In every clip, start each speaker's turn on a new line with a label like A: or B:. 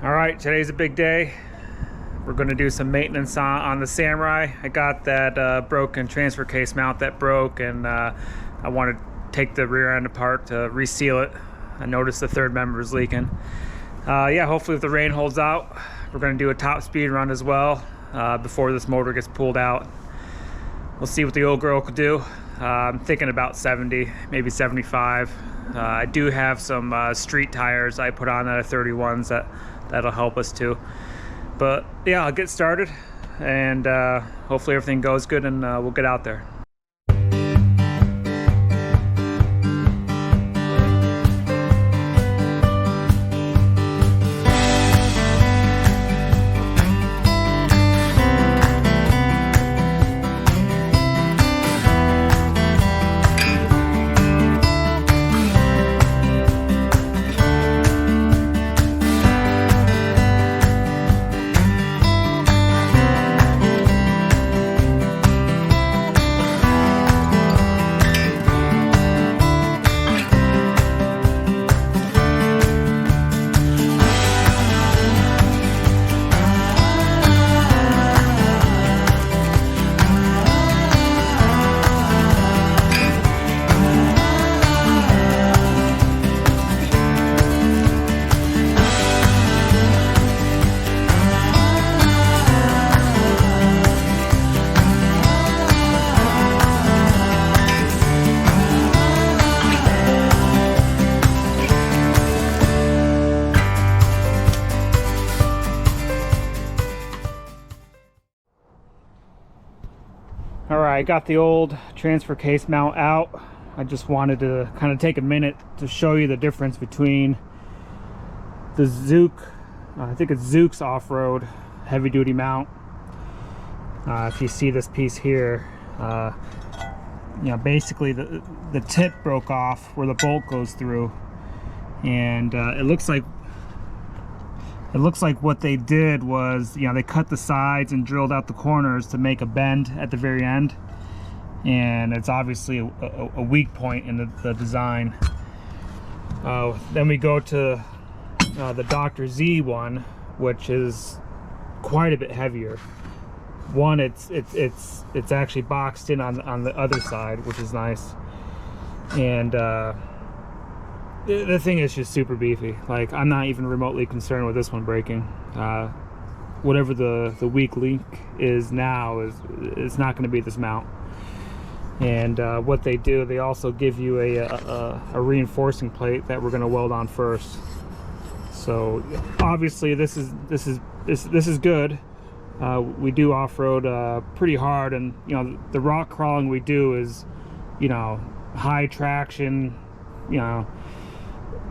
A: All right, today's a big day. We're going to do some maintenance on the Samurai. I got that broken transfer case mount that broke, and I want to take the rear end apart to reseal it. I noticed the third member is leaking. Yeah, hopefully if the rain holds out, we're going to do a top speed run as well before this motor gets pulled out. We'll see what the old girl could do. I'm thinking about 70, maybe 75. I do have some street tires I put on that are 31s that'll help us too. But yeah, I'll get started, and hopefully everything goes good, and we'll get out there. Alright, I got the old transfer case mount out. I just wanted to kind of take a minute to show you the difference between the Zook, I think it's Zook's off-road heavy duty mount. If you see this piece here, you know, basically the tip broke off where the bolt goes through, and it looks like what they did was, you know, they cut the sides and drilled out the corners to make a bend at the very end, and it's obviously a weak point in the design. Then we go to the Dr. Z one, which is quite a bit heavier. One, it's actually boxed in on the other side, which is nice, and the thing is just super beefy. Like, I'm not even remotely concerned with this one breaking. Whatever the weak link is now is not going to be this mount. And what they do, they also give you a reinforcing plate that we're going to weld on first. So obviously this is good. We do off-road pretty hard, and you know, the rock crawling we do is, you know, high traction. You know,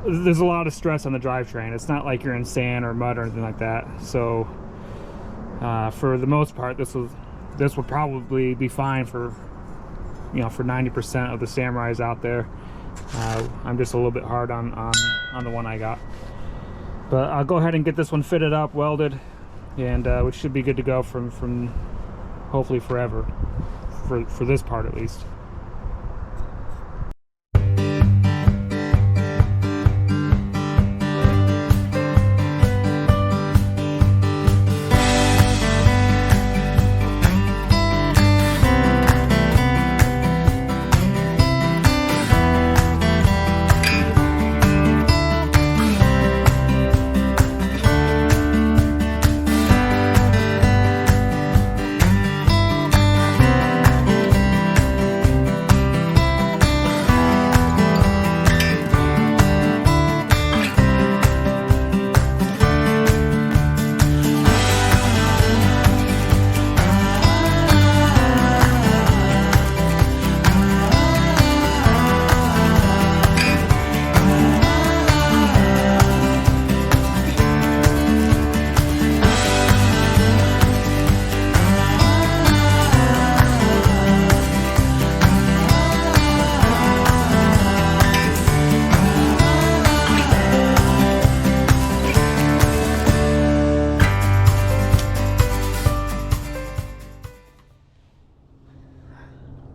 A: there's a lot of stress on the drivetrain. It's not like you're in sand or mud or anything like that. So for the most part, this will probably be fine for, you know, for 90% of the Samurais out there. I'm just a little bit hard on the one I got, but I'll go ahead and get this one fitted up, welded, and we should be good to go from hopefully forever, for this part at least.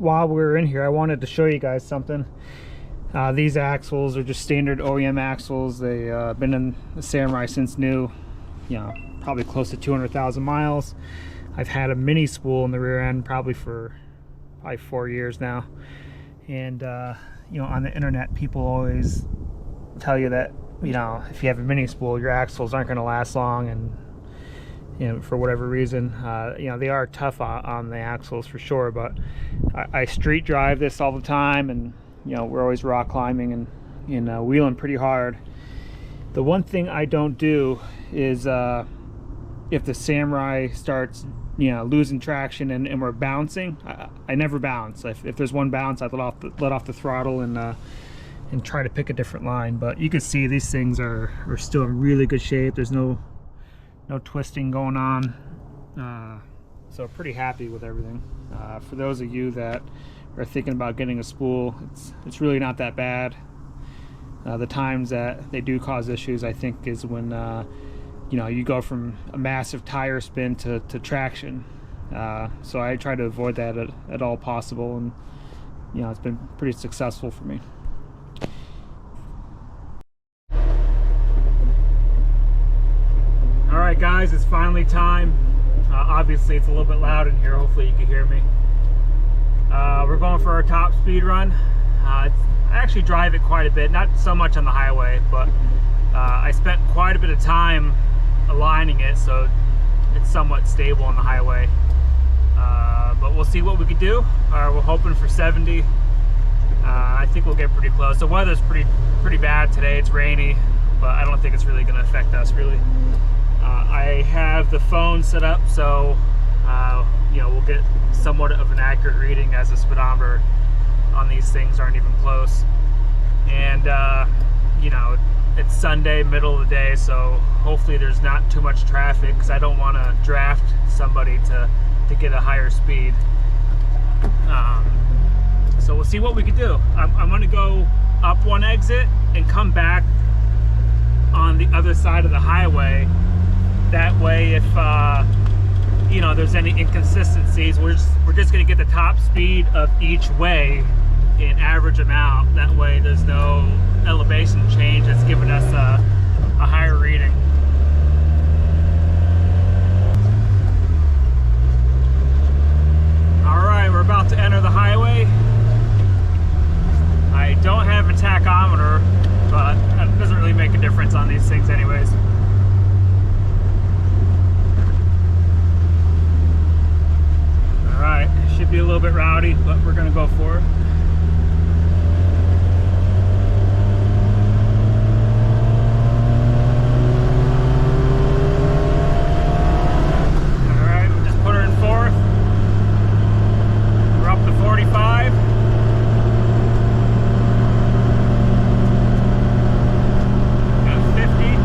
A: while we were in here, I wanted to show you guys something. These axles are just standard OEM axles. They've been in the Samurai since new. you know, probably close to 200,000 miles. I've had a mini spool in the rear end probably for 4 years now. And you know, on the internet, people always tell you that, you know, if you have a mini spool, your axles aren't going to last long, and you know, for whatever reason, you know, they are tough on the axles for sure. But I street drive this all the time, and you know, we're always rock climbing and wheeling pretty hard. The one thing I don't do is if the Samurai starts, you know, losing traction and we're bouncing, I never bounce. If there's one bounce, I let off the throttle and try to pick a different line. But you can see these things are still in really good shape. There's no twisting going on, so pretty happy with everything. For those of you that are thinking about getting a spool, it's really not that bad. The times that they do cause issues, I think, is when you know, you go from a massive tire spin to traction. So I try to avoid that at all possible, and you know, it's been pretty successful for me. Alright guys, it's finally time. Obviously it's a little bit loud in here, hopefully you can hear me. We're going for our top speed run. I actually drive it quite a bit, not so much on the highway, but I spent quite a bit of time aligning it so it's somewhat stable on the highway. But we'll see what we can do. We're hoping for 70. I think we'll get pretty close. The weather's pretty bad today. It's rainy, but I don't think it's really going to affect us really. I have the phone set up so you know, we'll get somewhat of an accurate reading, as the speedometer on these things aren't even close. And you know, it's Sunday, middle of the day, so hopefully there's not too much traffic, because I don't want to draft somebody to get a higher speed. So we'll see what we can do. I'm going to go up one exit and come back on the other side of the highway. That way, if you know, there's any inconsistencies, we're just going to get the top speed of each way in average amount. That way there's no elevation change that's giving us a higher reading. Alright, we're about to enter the highway. I don't have a tachometer, but that doesn't really make a difference on these things anyways. Alright, should be a little bit rowdy, but we're going to go for it. Alright, we just put her in fourth. We're up to 45. Got 50.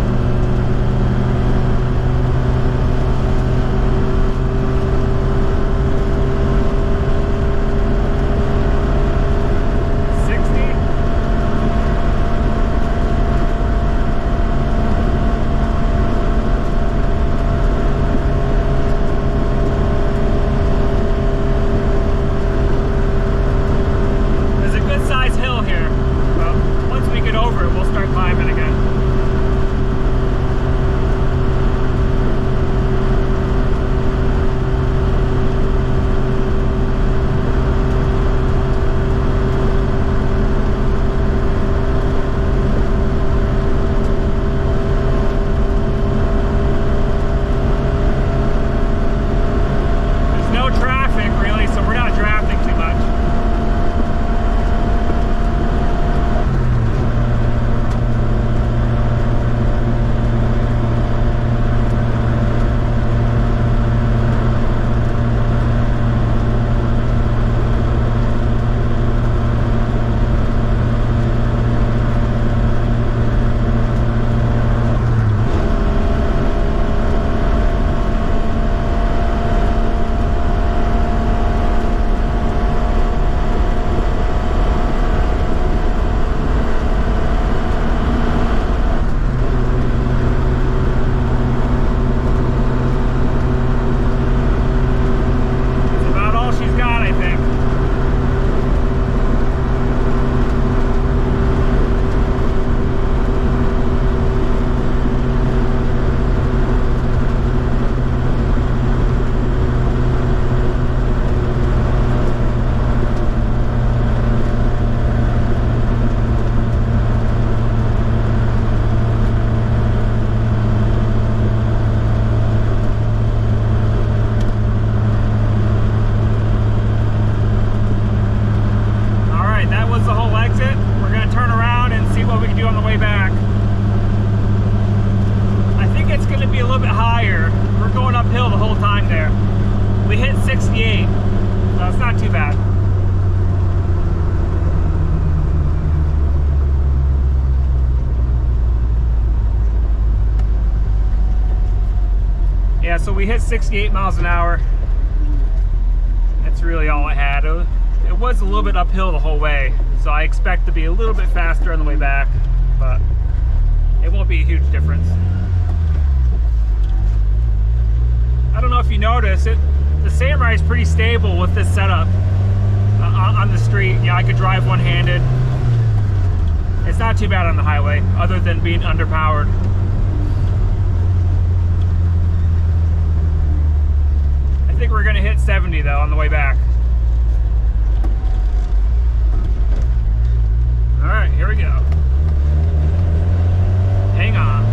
A: we hit 68 miles an hour. That's really all I had. It was a little bit uphill the whole way, so I expect to be a little bit faster on the way back, but it won't be a huge difference. I don't know if you notice it, the Samurai is pretty stable with this setup on the street. Yeah, I could drive one-handed. It's not too bad on the highway, other than being underpowered. I think we're gonna hit 70 though on the way back. All right, here we go. Hang on.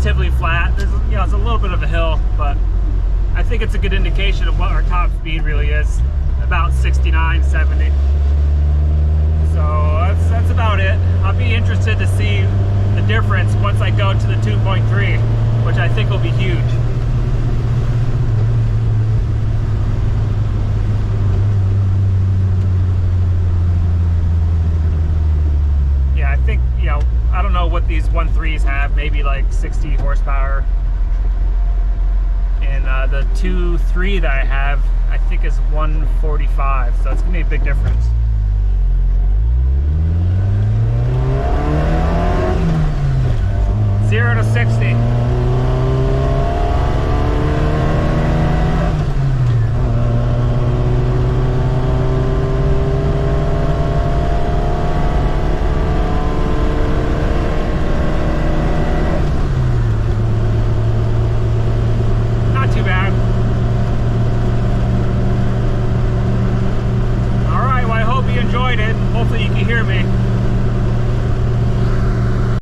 B: relatively flat. There's, you know, it's a little bit of a hill, but I think it's a good indication of what our top speed really is, about 69, 70. So that's about it. I'll be interested to see the difference once I go to the 2.3, which I think will be huge. Yeah, I think, you know, I don't know what these 1.3s have, maybe like 60 horsepower. And the 2.3 that I have, I think is 145, so it's gonna be a big difference. Zero to 60. Hopefully you can hear me.